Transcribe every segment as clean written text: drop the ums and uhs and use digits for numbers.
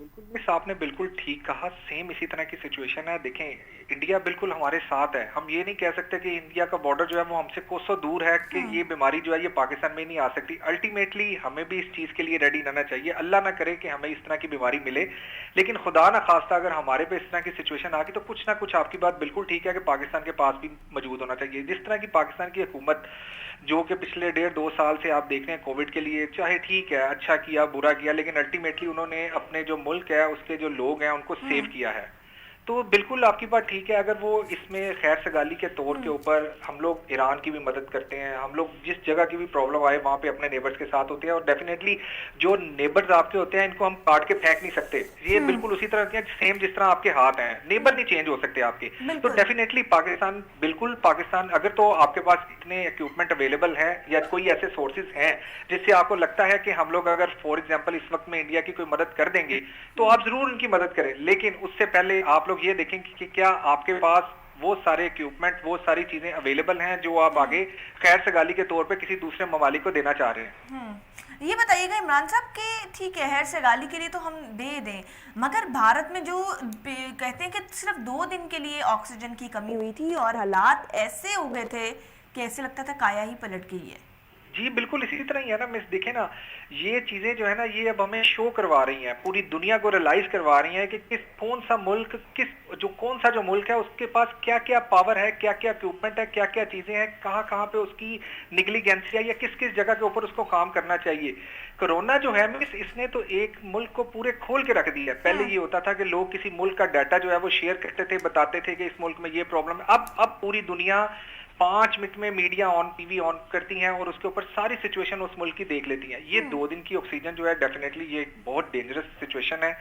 बिल्कुल मिस, आपने बिल्कुल ठीक कहा। सेम इसी तरह की सिचुएशन है। देखें, इंडिया बिल्कुल हमारे साथ है। हम ये नहीं कह सकते कि इंडिया का बॉर्डर जो है वो हमसे कोसों दूर है कि ये बीमारी जो है ये पाकिस्तान में नहीं आ सकती। अल्टीमेटली हमें भी इस चीज़ के लिए रेडी रहना चाहिए। अल्लाह ना करे कि हमें इस तरह की बीमारी मिले, लेकिन खुदा ना खास्ता अगर हमारे पे इस तरह की सिचुएशन आ गई तो कुछ ना कुछ, आपकी बात बिल्कुल ठीक है कि पाकिस्तान के पास भी मौजूद होना चाहिए। जिस तरह की पाकिस्तान की हुकूमत जो कि पिछले 1.5-2 साल से आप देख रहे हैं कोविड के लिए, चाहे ठीक है, अच्छा किया, बुरा किया, लेकिन अल्टीमेटली उन्होंने अपने जो मुल्क है उसके जो लोग हैं उनको सेव किया है। तो बिल्कुल आपकी बात ठीक है। अगर वो इसमें खैर सगाली के तौर के ऊपर हम लोग ईरान की भी मदद करते हैं, हम लोग जिस जगह की भी प्रॉब्लम आए वहाँ पे अपने नेबर्स के साथ होते हैं, और डेफिनेटली जो नेबर्स आपके होते हैं इनको हम काट के फेंक नहीं सकते। ये बिल्कुल उसी तरह के सेम जिस तरह आपके हाथ हैं, नेबर नहीं चेंज हो सकते आपके। तो डेफिनेटली पाकिस्तान, बिल्कुल पाकिस्तान, अगर तो आपके पास इतने इक्विपमेंट अवेलेबल हैं या कोई ऐसे सोर्सेज हैं जिससे आपको लगता है कि हम लोग अगर फॉर एग्जांपल इस वक्त में इंडिया की कोई मदद कर देंगे तो आप जरूर उनकी मदद करें, लेकिन उससे पहले आप लोग ये देखें कि क्या आपके पास वो सारे इक्विपमेंट, वो सारी चीजें अवेलेबल हैं जो आप आगे खैर सगाली के तौर पे किसी दूसरे ममालिक को देना चाह रहे हैं। ये बताइएगा इमरान साहब कि ठीक है, खैर सगाली के लिए तो हम दे दें, मगर भारत में जो कहते हैं कि सिर्फ 2 दिन के लिए ऑक्सीजन की कमी हुई थी और हालात ऐसे हो गए थे कि ऐसे लगता था काया ही पलट गई है। जी बिल्कुल इसी तरह ही है ना मिस। देखें ना, ये चीजें जो है ना ये अब हमें शो करवा रही हैं, पूरी दुनिया को रियलाइज करवा रही हैं कि कौन सा मुल्क जो मुल्क है उसके पास क्या क्या पावर है, क्या क्या इक्विपमेंट है, क्या क्या चीजें हैं, कहाँ कहाँ पे उसकी निगलिजेंसी है या किस किस जगह के ऊपर उसको काम करना चाहिए। कोरोना जो है मिस, इसने तो एक मुल्क को पूरे खोल के रख दिया है। पहले ये होता था कि लोग किसी मुल्क का डाटा जो है वो शेयर करते थे, बताते थे कि इस मुल्क में ये प्रॉब्लम है। अब पूरी दुनिया 5 मिनट में मीडिया ऑन, टीवी ऑन करती हैं और उसके ऊपर सारी सिचुएशन उस मुल्क की देख लेती हैं। ये 2 दिन की ऑक्सीजन जो है डेफिनेटली ये एक बहुत डेंजरस सिचुएशन है,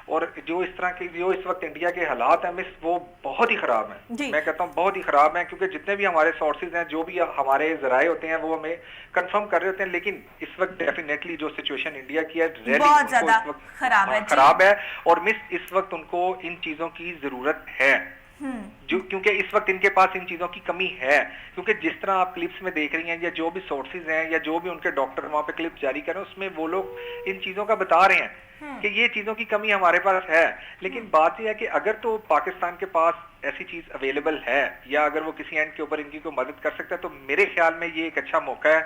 और जो इस तरह की जो इस वक्त इंडिया के हालात हैं मिस, वो बहुत ही खराब हैं। मैं कहता हूँ बहुत ही खराब हैं, क्योंकि जितने भी हमारे सोर्सेज हैं, जो भी हमारे जराए होते हैं, वो हमें कंफर्म कर रहे होते हैं, लेकिन इस वक्त डेफिनेटली जो सिचुएशन इंडिया की है बहुत ज्यादा खराब है, और मिस इस वक्त उनको इन चीजों की जरूरत है, जो क्योंकि इस वक्त इनके पास इन चीजों की कमी है। क्योंकि जिस तरह आप क्लिप्स में देख रही हैं या जो भी सोर्सेज हैं या जो भी उनके डॉक्टर वहां पे क्लिप जारी कर रहे हैं, उसमें वो लोग इन चीजों का बता रहे हैं कि ये चीजों की कमी हमारे पास है। लेकिन बात यह है कि अगर तो पाकिस्तान के पास ऐसी चीज अवेलेबल है या अगर वो किसी एंड के ऊपर इनकी कोई मदद कर सकता है, तो मेरे ख्याल में ये एक अच्छा मौका है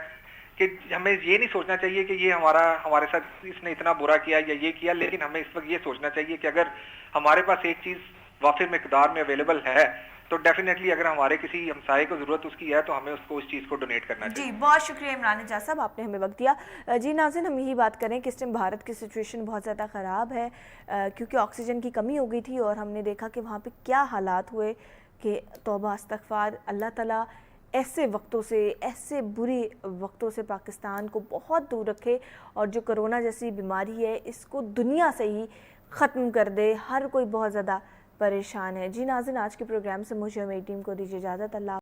कि हमें ये नहीं सोचना चाहिए कि ये हमारे साथ इसने इतना बुरा किया या ये किया, लेकिन हमें इस वक्त ये सोचना चाहिए कि अगर हमारे पास एक चीज वाफिर मिकदार में अवेलेबल है तो डेफिनेटली अगर हमारे किसी हमसाये को जरूरत उसकी है तो हमें उसको उस चीज़ को डोनेट करना चाहिए। जी बहुत शुक्रिया इमरान एजाज साहब, आपने हमें वक्त दिया। जी नाज़रीन, हम यही बात करें कि इस टाइम भारत की सिचुएशन बहुत ज़्यादा ख़राब है क्योंकि ऑक्सीजन की कमी हो गई थी और हमने देखा कि वहाँ पे क्या हालात हुए कि तौबा इस्तग़फ़ार, अल्लाह ताला ऐसे वक्तों से, ऐसे बुरे वक्तों से पाकिस्तान को बहुत दूर रखे और जो कोरोना जैसी बीमारी है इसको दुनिया से ही ख़त्म कर दे। हर कोई बहुत ज़्यादा परेशान है। जी नाज़रीन, आज के प्रोग्राम से मुझे और मेरी टीम को दीजिए इजाज़त। अल्लाह।